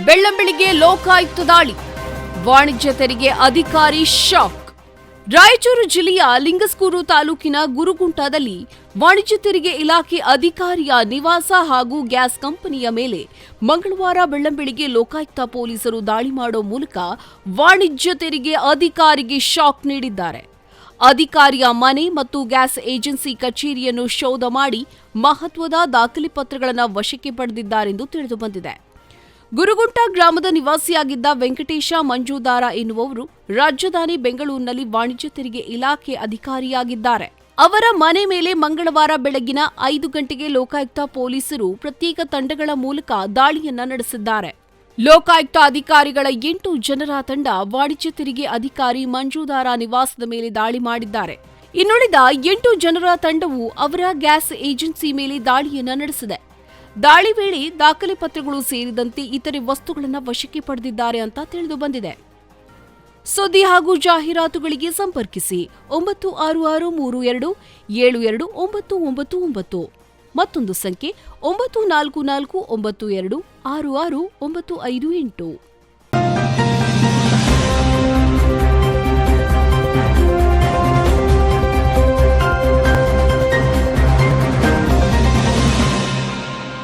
ಬೆಳ್ಳಂಬೆಳಿಗ್ಗೆ ಲೋಕಾಯುಕ್ತ ದಾಳಿ, ವಾಣಿಜ್ಯ ತೆರಿಗೆ ಅಧಿಕಾರಿ ಶಾಕ್. ರಾಯಚೂರು ಜಿಲ್ಲೆಯ ಲಿಂಗಸ್ಕೂರು ತಾಲೂಕಿನ ಗುರುಗುಂಟದಲ್ಲಿ ವಾಣಿಜ್ಯ ತೆರಿಗೆ ಇಲಾಖೆ ಅಧಿಕಾರಿಯ ನಿವಾಸ ಹಾಗೂ ಗ್ಯಾಸ್ ಕಂಪನಿಯ ಮೇಲೆ ಮಂಗಳವಾರ ಬೆಳ್ಳಂಬೆಳಿಗ್ಗೆ ಲೋಕಾಯುಕ್ತ ಪೊಲೀಸರು ದಾಳಿ ಮಾಡೋ ಮೂಲಕ ವಾಣಿಜ್ಯ ತೆರಿಗೆ ಅಧಿಕಾರಿಗೆ ಶಾಕ್ ನೀಡಿದ್ದಾರೆ. ಅಧಿಕಾರಿಯ ಮನೆ ಮತ್ತು ಗ್ಯಾಸ್ ಏಜೆನ್ಸಿ ಕಚೇರಿಯನ್ನು ಶೋಧ ಮಾಡಿ ಮಹತ್ವದ ದಾಖಲೆ ಪತ್ರಗಳನ್ನು ವಶಕ್ಕೆ ಪಡೆದಿದ್ದಾರೆಂದು ತಿಳಿದುಬಂದಿದೆ. ಗುರುಗುಂಟ ಗ್ರಾಮದ ನಿವಾಸಿಯಾಗಿದ್ದ ವೆಂಕಟೇಶ ಮಂಜುದಾರ ಎನ್ನುವವರು ರಾಜಧಾನಿ ಬೆಂಗಳೂರಿನಲ್ಲಿ ವಾಣಿಜ್ಯ ತೆರಿಗೆ ಇಲಾಖೆ ಅಧಿಕಾರಿಯಾಗಿದ್ದಾರೆ. ಅವರ ಮನೆ ಮೇಲೆ ಮಂಗಳವಾರ ಬೆಳಗಿನ 5 ಗಂಟೆಗೆ ಲೋಕಾಯುಕ್ತ ಪೊಲೀಸರು ಪ್ರತ್ಯೇಕ ತಂಡಗಳ ಮೂಲಕ ದಾಳಿಯನ್ನ ನಡೆಸಿದ್ದಾರೆ. ಲೋಕಾಯುಕ್ತ ಅಧಿಕಾರಿಗಳ 8 ಜನರ ತಂಡ ವಾಣಿಜ್ಯ ತೆರಿಗೆ ಅಧಿಕಾರಿ ಮಂಜುದಾರ ನಿವಾಸದ ಮೇಲೆ ದಾಳಿ ಮಾಡಿದ್ದಾರೆ. ಇನ್ನುಳಿದ 8 ಜನರ ತಂಡವು ಅವರ ಗ್ಯಾಸ್ ಏಜೆನ್ಸಿ ಮೇಲೆ ದಾಳಿಯನ್ನ ನಡೆಸಿದೆ. ದಾಳಿ ವೇಳೆ ದಾಖಲೆ ಪತ್ರಗಳು ಸೇರಿದಂತೆ ಇತರೆ ವಸ್ತುಗಳನ್ನು ವಶಕ್ಕೆ ಪಡೆದಿದ್ದಾರೆ ಅಂತ ತಿಳಿದು ಬಂದಿದೆ. ಸುದ್ದಿ ಹಾಗೂ ಜಾಹೀರಾತುಗಳಿಗೆ ಸಂಪರ್ಕಿಸಿ 9663272999 ಮತ್ತೊಂದು ಸಂಖ್ಯೆ 9449266958.